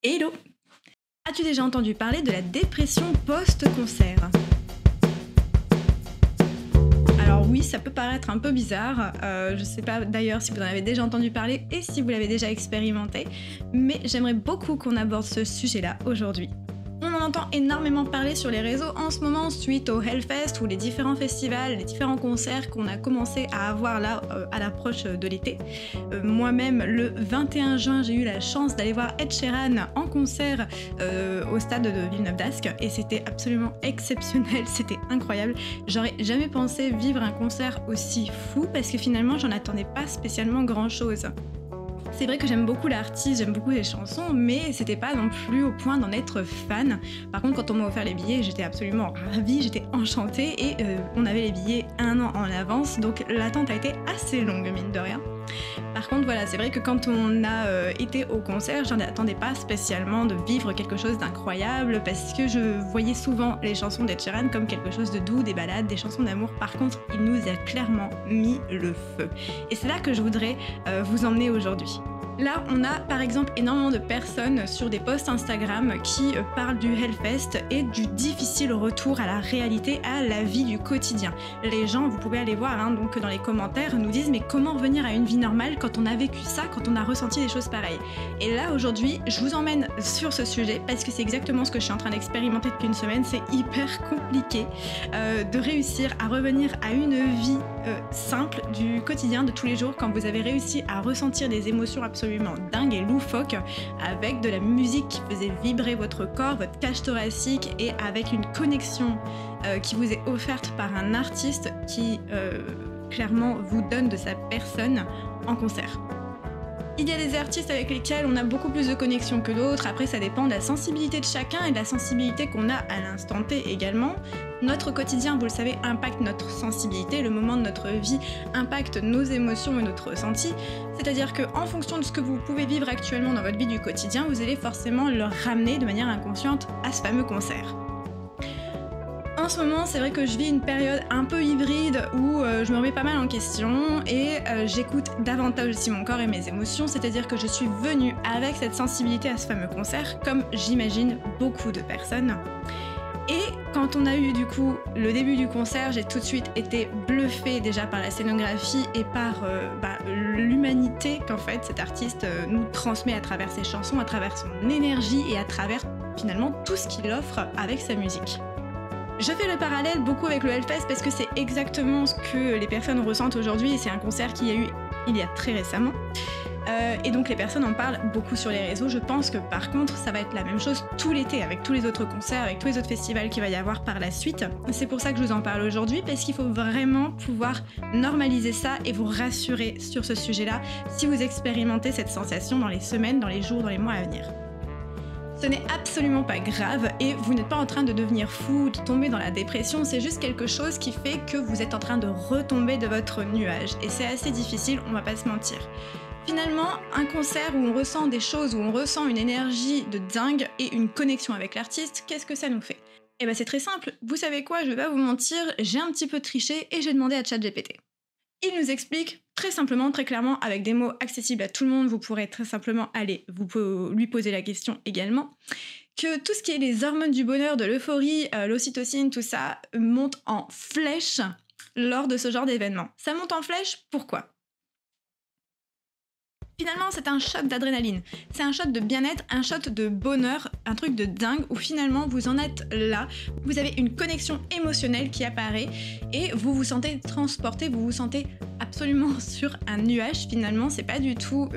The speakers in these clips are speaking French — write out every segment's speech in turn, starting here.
Hello! As-tu déjà entendu parler de la dépression post-concert? Alors oui, ça peut paraître un peu bizarre, je sais pas d'ailleurs si vous en avez déjà entendu parler et si vous l'avez déjà expérimenté, mais j'aimerais beaucoup qu'on aborde ce sujet-là aujourd'hui. On en entend énormément parler sur les réseaux en ce moment suite au Hellfest ou les différents festivals, les différents concerts qu'on a commencé à avoir là à l'approche de l'été. Moi-même, le 21 juin, j'ai eu la chance d'aller voir Ed Sheeran en concert au stade de Villeneuve-d'Ascq et c'était absolument exceptionnel, c'était incroyable. J'aurais jamais pensé vivre un concert aussi fou parce que finalement, j'en attendais pas spécialement grand-chose. C'est vrai que j'aime beaucoup l'artiste, j'aime beaucoup les chansons, mais c'était pas non plus au point d'en être fan. Par contre, quand on m'a offert les billets, j'étais absolument ravie, j'étais enchantée et on avait les billets 1 an en avance, donc l'attente a été assez longue, mine de rien. Par contre, voilà, c'est vrai que quand on a été au concert, j'en attendais pas spécialement de vivre quelque chose d'incroyable parce que je voyais souvent les chansons d'Ed Sheeran comme quelque chose de doux, des ballades, des chansons d'amour. Par contre, il nous a clairement mis le feu. Et c'est là que je voudrais vous emmener aujourd'hui. Là, on a par exemple énormément de personnes sur des posts Instagram qui parlent du Hellfest et du difficile retour à la réalité, à la vie du quotidien. Les gens, vous pouvez aller voir donc dans les commentaires, nous disent mais comment revenir à une vie normale quand on a vécu ça, quand on a ressenti des choses pareilles. Et là aujourd'hui, je vous emmène sur ce sujet parce que c'est exactement ce que je suis en train d'expérimenter depuis une semaine. C'est hyper compliqué de réussir à revenir à une vie simple du quotidien de tous les jours quand vous avez réussi à ressentir des émotions absolument dingue et loufoque avec de la musique qui faisait vibrer votre corps, votre cage thoracique et avec une connexion qui vous est offerte par un artiste qui clairement vous donne de sa personne en concert. Il y a des artistes avec lesquels on a beaucoup plus de connexion que d'autres, après ça dépend de la sensibilité de chacun et de la sensibilité qu'on a à l'instant T également. Notre quotidien, vous le savez, impacte notre sensibilité, le moment de notre vie impacte nos émotions et notre ressenti, c'est-à-dire qu'en fonction de ce que vous pouvez vivre actuellement dans votre vie du quotidien, vous allez forcément le ramener de manière inconsciente à ce fameux concert. En ce moment, c'est vrai que je vis une période un peu hybride où je me remets pas mal en question et j'écoute davantage aussi mon corps et mes émotions, c'est-à-dire que je suis venue avec cette sensibilité à ce fameux concert, comme j'imagine beaucoup de personnes. Et quand on a eu du coup le début du concert, j'ai tout de suite été bluffée déjà par la scénographie et par l'humanité qu'en fait cet artiste nous transmet à travers ses chansons, à travers son énergie et à travers finalement tout ce qu'il offre avec sa musique. Je fais le parallèle beaucoup avec le Hellfest parce que c'est exactement ce que les personnes ressentent aujourd'hui et c'est un concert qu'il y a eu il y a très récemment. Et donc les personnes en parlent beaucoup sur les réseaux. Je pense que par contre ça va être la même chose tout l'été avec tous les autres concerts, avec tous les autres festivals qu'il va y avoir par la suite. C'est pour ça que je vous en parle aujourd'hui parce qu'il faut vraiment pouvoir normaliser ça et vous rassurer sur ce sujet-là si vous expérimentez cette sensation dans les semaines, dans les jours, dans les mois à venir. Ce n'est absolument pas grave et vous n'êtes pas en train de devenir fou, de tomber dans la dépression, c'est juste quelque chose qui fait que vous êtes en train de retomber de votre nuage et c'est assez difficile, on va pas se mentir. Finalement, un concert où on ressent des choses, où on ressent une énergie de dingue et une connexion avec l'artiste, qu'est-ce que ça nous fait ? Eh ben c'est très simple, vous savez quoi, je vais pas vous mentir, j'ai un petit peu triché et j'ai demandé à ChatGPT. Il nous explique très simplement, très clairement, avec des mots accessibles à tout le monde, vous pourrez très simplement aller lui poser la question également, que tout ce qui est les hormones du bonheur, de l'euphorie, l'ocytocine, tout ça, monte en flèche lors de ce genre d'événement. Ça monte en flèche, pourquoi ? Finalement, c'est un shot d'adrénaline, c'est un shot de bien-être, un shot de bonheur, un truc de dingue où finalement vous en êtes là, vous avez une connexion émotionnelle qui apparaît et vous vous sentez transporté, vous vous sentez absolument sur un nuage finalement, c'est pas du tout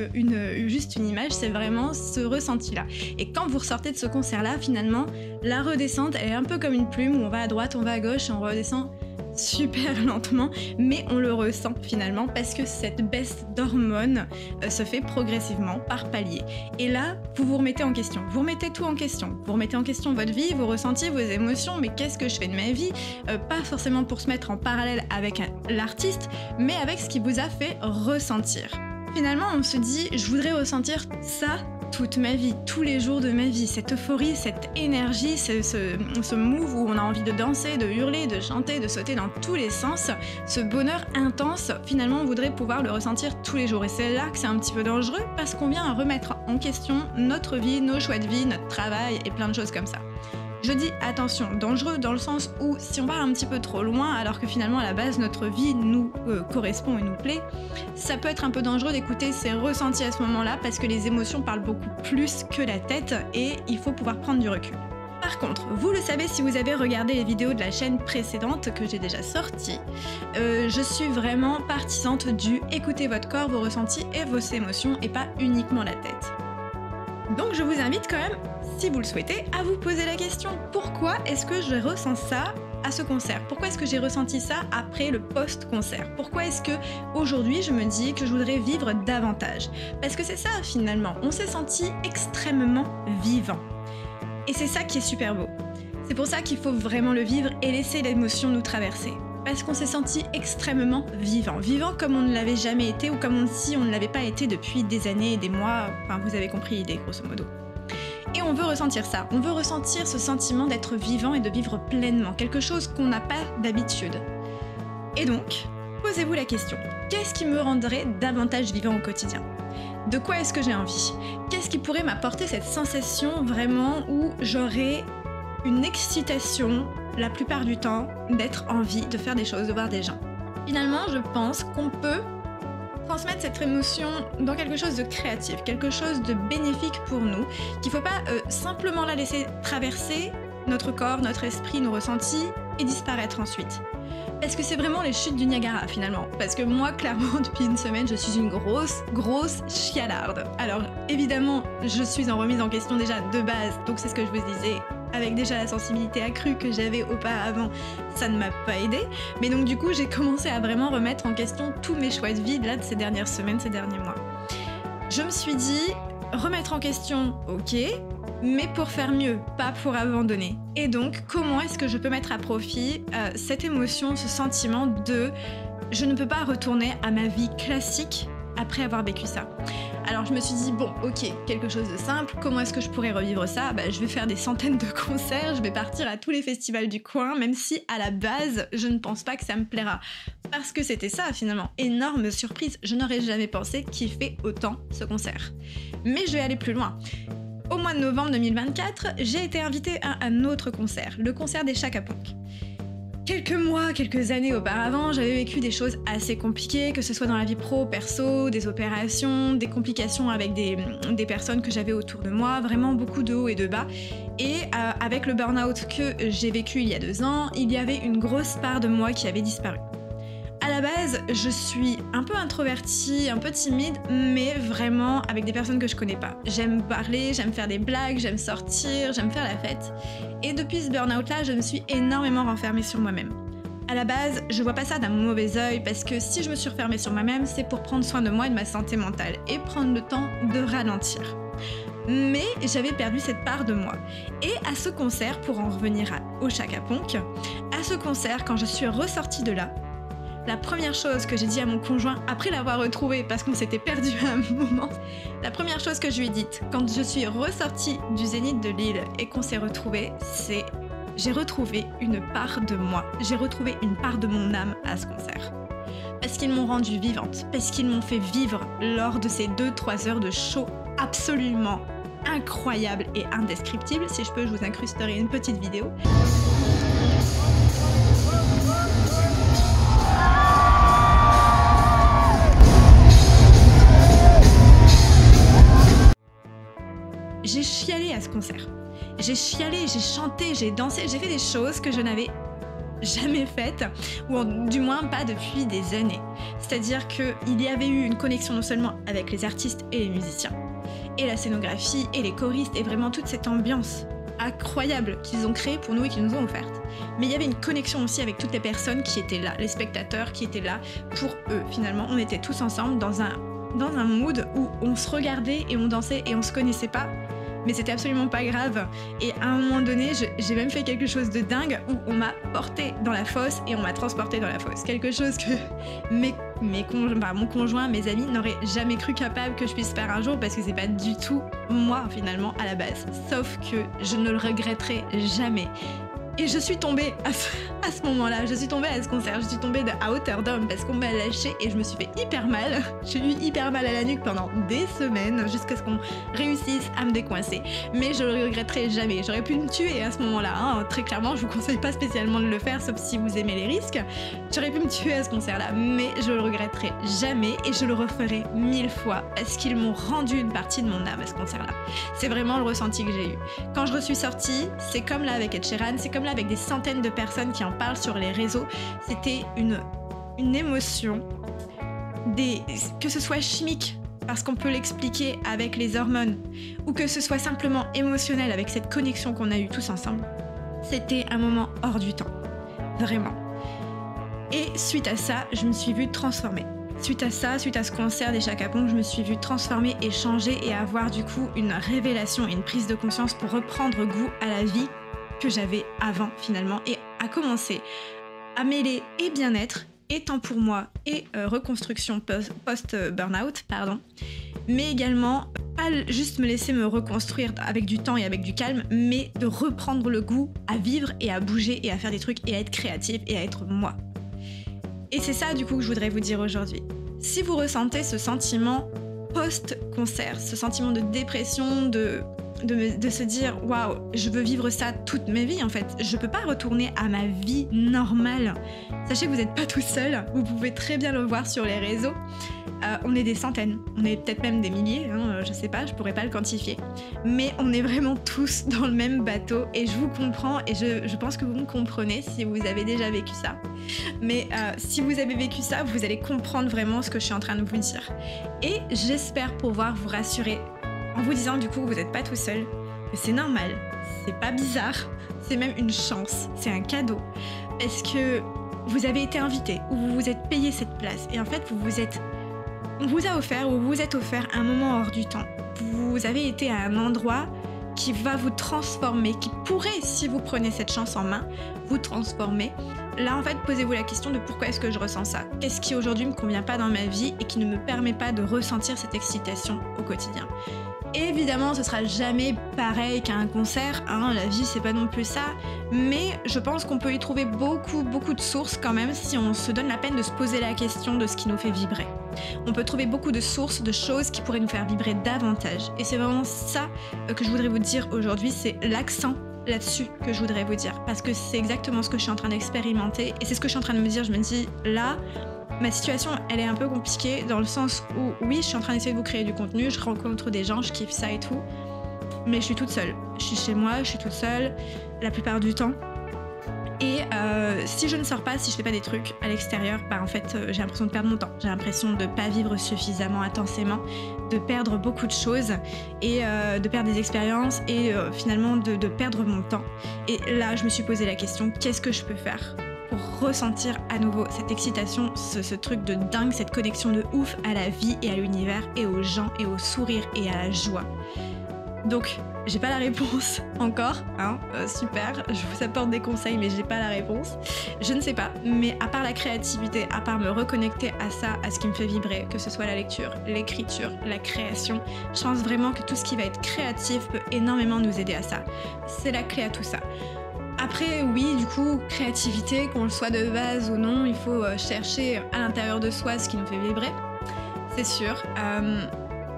juste une image, c'est vraiment ce ressenti-là. Et quand vous ressortez de ce concert-là, finalement, la redescente, elle est un peu comme une plume où on va à droite, on va à gauche et on redescend super lentement, mais on le ressent finalement parce que cette baisse d'hormones se fait progressivement par paliers. Et là, vous vous remettez en question, vous remettez tout en question. Vous remettez en question votre vie, vos ressentis, vos émotions, mais qu'est-ce que je fais de ma vie ? Pas forcément pour se mettre en parallèle avec l'artiste, mais avec ce qui vous a fait ressentir. Finalement, on se dit, je voudrais ressentir ça toute ma vie, tous les jours de ma vie. Cette euphorie, cette énergie, ce move où on a envie de danser, de hurler, de chanter, de sauter dans tous les sens, ce bonheur intense, finalement on voudrait pouvoir le ressentir tous les jours. Et c'est là que c'est un petit peu dangereux parce qu'on vient à remettre en question notre vie, nos choix de vie, notre travail et plein de choses comme ça. Je dis attention, dangereux dans le sens où si on va un petit peu trop loin alors que finalement à la base notre vie nous correspond et nous plaît, ça peut être un peu dangereux d'écouter ses ressentis à ce moment-là parce que les émotions parlent beaucoup plus que la tête et il faut pouvoir prendre du recul. Par contre, vous le savez si vous avez regardé les vidéos de la chaîne précédente que j'ai déjà sorties, je suis vraiment partisante du écouter votre corps, vos ressentis et vos émotions et pas uniquement la tête. Donc je vous invite quand même, si vous le souhaitez, à vous poser la question. Pourquoi est-ce que je ressens ça à ce concert? Pourquoi est-ce que j'ai ressenti ça après le post-concert? Pourquoi est-ce que aujourd'hui je me dis que je voudrais vivre davantage? Parce que c'est ça finalement, on s'est senti extrêmement vivant. Et c'est ça qui est super beau. C'est pour ça qu'il faut vraiment le vivre et laisser l'émotion nous traverser. Parce qu'on s'est senti extrêmement vivant. Vivant comme on ne l'avait jamais été ou comme si on ne l'avait pas été depuis des années et des mois. Enfin, vous avez compris l'idée, grosso modo. Et on veut ressentir ça. On veut ressentir ce sentiment d'être vivant et de vivre pleinement. Quelque chose qu'on n'a pas d'habitude. Et donc, posez-vous la question. Qu'est-ce qui me rendrait davantage vivant au quotidien? De quoi est-ce que j'ai envie? Qu'est-ce qui pourrait m'apporter cette sensation vraiment où j'aurais une excitation la plupart du temps d'être en vie, de faire des choses, de voir des gens? Finalement, je pense qu'on peut transmettre cette émotion dans quelque chose de créatif, quelque chose de bénéfique pour nous, qu'il ne faut pas simplement la laisser traverser notre corps, notre esprit, nos ressentis et disparaître ensuite. Parce que c'est vraiment les chutes du Niagara finalement. Parce que moi, clairement, depuis une semaine, je suis une grosse chialarde. Alors évidemment, je suis en remise en question déjà de base, donc c'est ce que je vous disais. Avec déjà la sensibilité accrue que j'avais auparavant, ça ne m'a pas aidée. Mais donc du coup, j'ai commencé à vraiment remettre en question tous mes choix de vie là, de ces dernières semaines, ces derniers mois. Je me suis dit, remettre en question, ok, mais pour faire mieux, pas pour abandonner. Et donc, comment est-ce que je peux mettre à profit cette émotion, ce sentiment de je ne peux pas retourner à ma vie classique après avoir vécu ça. Alors je me suis dit, bon, ok, quelque chose de simple, comment est-ce que je pourrais revivre ça? Je vais faire des centaines de concerts, je vais partir à tous les festivals du coin, même si à la base, je ne pense pas que ça me plaira. Parce que c'était ça finalement, énorme surprise, je n'aurais jamais pensé kiffer autant ce concert. Mais je vais aller plus loin. Au mois de novembre 2024, j'ai été invitée à un autre concert, le concert des Chaka Ponk. Quelques années auparavant, j'avais vécu des choses assez compliquées, que ce soit dans la vie pro, perso, des opérations, des complications avec des personnes que j'avais autour de moi, vraiment beaucoup de hauts et de bas. Et avec le burn-out que j'ai vécu il y a 2 ans, il y avait une grosse part de moi qui avait disparu. À la base, je suis un peu introvertie, un peu timide, mais vraiment avec des personnes que je connais pas. J'aime parler, j'aime faire des blagues, j'aime sortir, j'aime faire la fête. Et depuis ce burn-out-là, je me suis énormément renfermée sur moi-même. À la base, je vois pas ça d'un mauvais œil parce que si je me suis refermée sur moi-même, c'est pour prendre soin de moi et de ma santé mentale et prendre le temps de ralentir. Mais j'avais perdu cette part de moi. Et à ce concert, pour en revenir au Chaka Ponk, à ce concert, quand je suis ressortie de là, la première chose que j'ai dit à mon conjoint, après l'avoir retrouvé parce qu'on s'était perdu à un moment, la première chose que je lui ai dite quand je suis ressortie du Zénith de Lille et qu'on s'est retrouvés, c'est j'ai retrouvé une part de moi, j'ai retrouvé une part de mon âme à ce concert. Parce qu'ils m'ont rendue vivante, parce qu'ils m'ont fait vivre lors de ces 2-3 heures de show absolument incroyables et indescriptibles. Si je peux, je vous incrusterai une petite vidéo. J'ai chialé à ce concert. J'ai chialé, j'ai chanté, j'ai dansé, j'ai fait des choses que je n'avais jamais faites, ou du moins pas depuis des années. C'est-à-dire qu'il y avait eu une connexion non seulement avec les artistes et les musiciens, et la scénographie, et les choristes, et vraiment toute cette ambiance incroyable qu'ils ont créée pour nous et qu'ils nous ont offerte. Mais il y avait une connexion aussi avec toutes les personnes qui étaient là, les spectateurs qui étaient là pour eux. Finalement, on était tous ensemble dans un mood où on se regardait et on dansait et on se connaissait pas. Mais c'était absolument pas grave. Et à un moment donné, j'ai même fait quelque chose de dingue où on m'a porté dans la fosse et on m'a transporté dans la fosse. Quelque chose que mes mon conjoint, mes amis n'auraient jamais cru capable que je puisse faire un jour parce que c'est pas du tout moi finalement à la base. Sauf que je ne le regretterai jamais. Et je suis tombée à ce moment-là, je suis tombée à ce concert, je suis tombée à hauteur d'homme parce qu'on m'a lâché et je me suis fait hyper mal. J'ai eu hyper mal à la nuque pendant des semaines jusqu'à ce qu'on réussisse à me décoincer. Mais je le regretterai jamais. J'aurais pu me tuer à ce moment-là, hein. Très clairement, je vous conseille pas spécialement de le faire sauf si vous aimez les risques. J'aurais pu me tuer à ce concert-là, mais je le regretterai jamais et je le referai 1000 fois parce qu'ils m'ont rendu une partie de mon âme à ce concert-là. C'est vraiment le ressenti que j'ai eu. Quand je suis sortie, c'est comme là avec Ed Sheeran, c'est comme là avec des centaines de personnes qui en parlent sur les réseaux. C'était une émotion, que ce soit chimique, parce qu'on peut l'expliquer avec les hormones, ou que ce soit simplement émotionnel avec cette connexion qu'on a eue tous ensemble. C'était un moment hors du temps, vraiment. Et suite à ça, je me suis vue transformée. Suite à ce concert des Chaka Ponk, je me suis vue transformer et changer et avoir du coup une révélation et une prise de conscience pour reprendre goût à la vie que j'avais avant finalement et à commencer à mêler et bien-être et temps pour moi et reconstruction post-burnout, mais également pas juste me laisser me reconstruire avec du temps et avec du calme, mais de reprendre le goût à vivre et à bouger et à faire des trucs et à être créative et à être moi. Et c'est ça du coup que je voudrais vous dire aujourd'hui. Si vous ressentez ce sentiment post-concert, ce sentiment de dépression, de se dire waouh, je veux vivre ça toute ma vie en fait, je peux pas retourner à ma vie normale. Sachez que vous n'êtes pas tout seul, vous pouvez très bien le voir sur les réseaux. On est des centaines, on est peut-être même des milliers, hein, je sais pas, je pourrais pas le quantifier. Mais on est vraiment tous dans le même bateau et je vous comprends et je pense que vous me comprenez si vous avez déjà vécu ça. Mais si vous avez vécu ça, vous allez comprendre vraiment ce que je suis en train de vous dire. Et j'espère pouvoir vous rassurer en vous disant du coup que vous n'êtes pas tout seul, que c'est normal, c'est pas bizarre, c'est même une chance, c'est un cadeau. Parce que vous avez été invité ou vous vous êtes payé cette place et en fait on vous a offert ou vous vous êtes offert un moment hors du temps. Vous avez été à un endroit qui va vous transformer, qui pourrait, si vous prenez cette chance en main, vous transformer. Là, en fait, posez-vous la question de pourquoi est-ce que je ressens ça ? Qu'est-ce qui aujourd'hui me convient pas dans ma vie et qui ne me permet pas de ressentir cette excitation au quotidien ? Évidemment, ce sera jamais pareil qu'à un concert, hein, la vie c'est pas non plus ça, mais je pense qu'on peut y trouver beaucoup de sources quand même si on se donne la peine de se poser la question de ce qui nous fait vibrer. On peut trouver beaucoup de sources, de choses qui pourraient nous faire vibrer davantage. Et c'est vraiment ça que je voudrais vous dire aujourd'hui, c'est l'accent là-dessus que je voudrais vous dire. Parce que c'est exactement ce que je suis en train d'expérimenter et c'est ce que je suis en train de me dire. Je me dis, là, ma situation, elle est un peu compliquée dans le sens où, oui, je suis en train d'essayer de vous créer du contenu, je rencontre des gens, je kiffe ça et tout, mais je suis toute seule. Je suis chez moi, je suis toute seule la plupart du temps. Et si je ne sors pas, si je fais pas des trucs à l'extérieur, bah en fait j'ai l'impression de perdre mon temps. J'ai l'impression de pas vivre suffisamment intensément, de perdre beaucoup de choses et de perdre des expériences et finalement de perdre mon temps. Et là je me suis posé la question, qu'est-ce que je peux faire pour ressentir à nouveau cette excitation, ce truc de dingue, cette connexion de ouf à la vie et à l'univers et aux gens et au sourire et à la joie. Donc, j'ai pas la réponse encore, hein, super, je vous apporte des conseils mais j'ai pas la réponse. Je ne sais pas, mais à part la créativité, à part me reconnecter à ça, à ce qui me fait vibrer, que ce soit la lecture, l'écriture, la création, je pense vraiment que tout ce qui va être créatif peut énormément nous aider à ça. C'est la clé à tout ça. Après, oui, du coup, créativité, qu'on le soit de base ou non, il faut chercher à l'intérieur de soi ce qui nous fait vibrer, c'est sûr.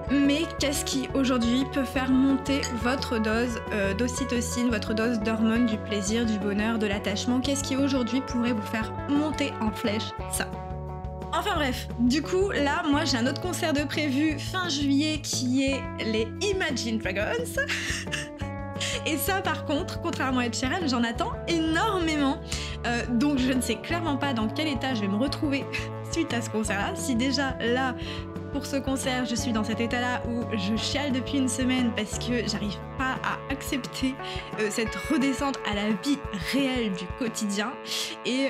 Mais qu'est-ce qui aujourd'hui peut faire monter votre dose d'ocytocine, votre dose d'hormones du plaisir, du bonheur, de l'attachement ? Qu'est-ce qui aujourd'hui pourrait vous faire monter en flèche ça ? Enfin bref, du coup là moi j'ai un autre concert de prévu fin juillet qui est les Imagine Dragons. Et ça par contre, contrairement à Ed Sheeran, j'en attends énormément. Donc je ne sais clairement pas dans quel état je vais me retrouver suite à ce concert-là. Si déjà là, pour ce concert, je suis dans cet état-là où je chiale depuis une semaine parce que j'arrive pas à accepter cette redescente à la vie réelle du quotidien. Et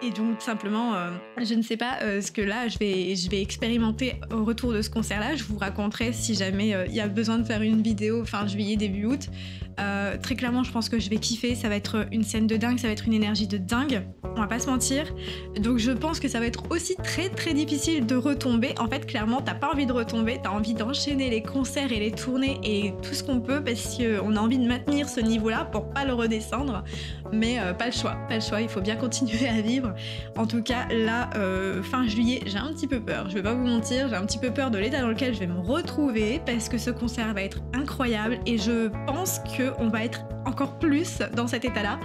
Et donc simplement, je ne sais pas ce que là je vais expérimenter au retour de ce concert-là. Je vous raconterai si jamais il y a besoin de faire une vidéo fin juillet, début août. Très clairement, je pense que je vais kiffer. Ça va être une scène de dingue, ça va être une énergie de dingue. On va pas se mentir. Donc je pense que ça va être aussi très très difficile de retomber. En fait, clairement, t'as pas envie de retomber, t'as envie d'enchaîner les concerts et les tournées et tout ce qu'on peut parce qu'on a envie de maintenir ce niveau-là pour pas le redescendre. Mais pas le choix, il faut bien continuer à vivre. En tout cas, là, fin juillet, j'ai un petit peu peur. Je vais pas vous mentir, j'ai un petit peu peur de l'état dans lequel je vais me retrouver parce que ce concert va être incroyable et je pense qu'on va être encore plus dans cet état-là.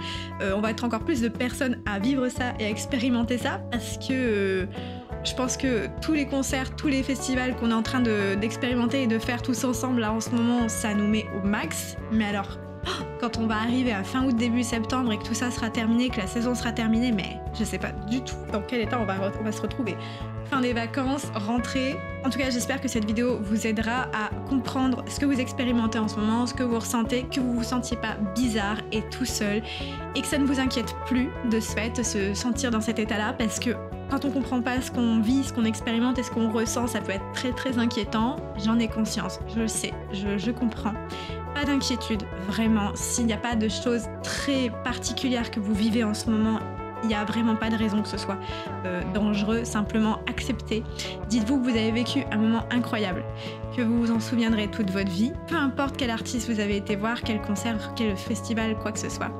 On va être encore plus de personnes à vivre ça et à expérimenter ça parce que je pense que tous les concerts, tous les festivals qu'on est en train d'expérimenter et de faire tous ensemble là en ce moment, ça nous met au max. Mais alors, quand on va arriver à fin août, début septembre et que tout ça sera terminé, que la saison sera terminée, mais je sais pas du tout dans quel état on va se retrouver. Fin des vacances, rentrée. En tout cas, j'espère que cette vidéo vous aidera à comprendre ce que vous expérimentez en ce moment, ce que vous ressentez, que vous vous sentiez pas bizarre et tout seul et que ça ne vous inquiète plus de ce fait, de se sentir dans cet état-là parce que quand on comprend pas ce qu'on vit, ce qu'on expérimente et ce qu'on ressent, ça peut être très très inquiétant. J'en ai conscience, je le sais, je comprends. Pas d'inquiétude, vraiment. S'il n'y a pas de choses très particulières que vous vivez en ce moment, il n'y a vraiment pas de raison que ce soit dangereux, simplement acceptez. Dites-vous que vous avez vécu un moment incroyable, que vous vous en souviendrez toute votre vie, peu importe quel artiste vous avez été voir, quel concert, quel festival, quoi que ce soit.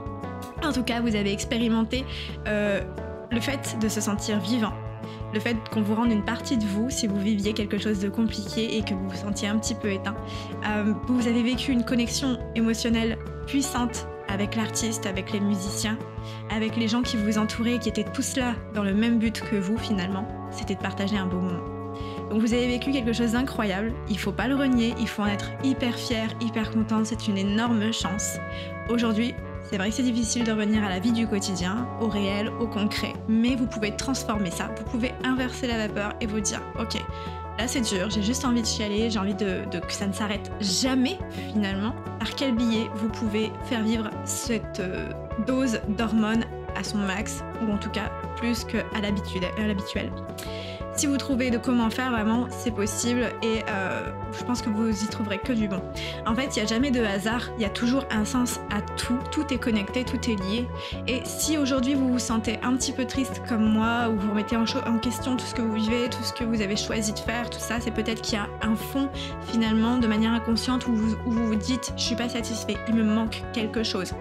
En tout cas, vous avez expérimenté le fait de se sentir vivant. Le fait qu'on vous rende une partie de vous si vous viviez quelque chose de compliqué et que vous vous sentiez un petit peu éteint. Vous avez vécu une connexion émotionnelle puissante avec l'artiste, avec les musiciens, avec les gens qui vous entouraient, qui étaient tous là dans le même but que vous finalement, c'était de partager un beau moment. Donc vous avez vécu quelque chose d'incroyable, il faut pas le renier, il faut en être hyper fier, hyper content, c'est une énorme chance. Aujourd'hui, c'est vrai que c'est difficile de revenir à la vie du quotidien, au réel, au concret, mais vous pouvez transformer ça, vous pouvez inverser la vapeur et vous dire « Ok, là c'est dur, j'ai juste envie de chialer, j'ai envie que ça ne s'arrête jamais finalement. » Par quel biais vous pouvez faire vivre cette dose d'hormones à son max, ou en tout cas plus qu'à l'habituel. Si vous trouvez de comment faire, vraiment, c'est possible et je pense que vous y trouverez que du bon. En fait, il n'y a jamais de hasard, il y a toujours un sens à tout. Tout est connecté, tout est lié. Et si aujourd'hui vous vous sentez un petit peu triste comme moi, ou vous remettez en question tout ce que vous vivez, tout ce que vous avez choisi de faire, tout ça, c'est peut-être qu'il y a un fond finalement de manière inconsciente où vous vous dites « je suis pas satisfait, il me manque quelque chose ».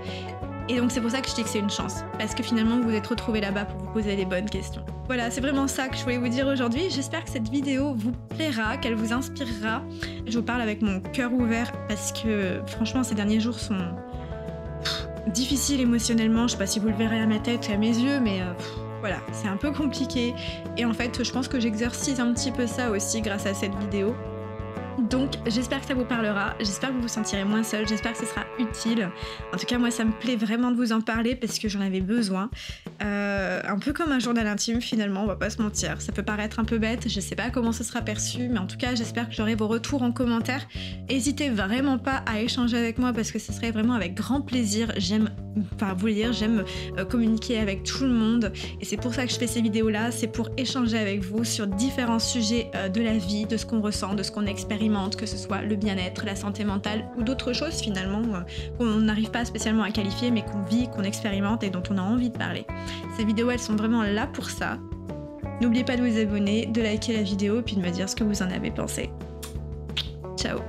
Et donc c'est pour ça que je dis que c'est une chance, parce que finalement vous vous êtes retrouvés là-bas pour vous poser les bonnes questions. Voilà, c'est vraiment ça que je voulais vous dire aujourd'hui. J'espère que cette vidéo vous plaira, qu'elle vous inspirera. Je vous parle avec mon cœur ouvert parce que franchement ces derniers jours sont difficiles émotionnellement. Je sais pas si vous le verrez à ma tête et à mes yeux, mais voilà, c'est un peu compliqué. Et en fait, je pense que j'exercice un petit peu ça aussi grâce à cette vidéo. Donc j'espère que ça vous parlera, j'espère que vous vous sentirez moins seul, j'espère que ce sera utile. En tout cas moi ça me plaît vraiment de vous en parler parce que j'en avais besoin. Un peu comme un journal intime finalement, on va pas se mentir. Ça peut paraître un peu bête, je sais pas comment ce sera perçu, mais en tout cas j'espère que j'aurai vos retours en commentaire. N'hésitez vraiment pas à échanger avec moi parce que ce serait vraiment avec grand plaisir. J'aime communiquer avec tout le monde et c'est pour ça que je fais ces vidéos là, c'est pour échanger avec vous sur différents sujets de la vie, de ce qu'on ressent, de ce qu'on expérimente, que ce soit le bien-être, la santé mentale ou d'autres choses finalement qu'on n'arrive pas spécialement à qualifier mais qu'on vit, qu'on expérimente et dont on a envie de parler. Ces vidéos elles sont vraiment là pour ça. N'oubliez pas de vous abonner, de liker la vidéo puis de me dire ce que vous en avez pensé. Ciao.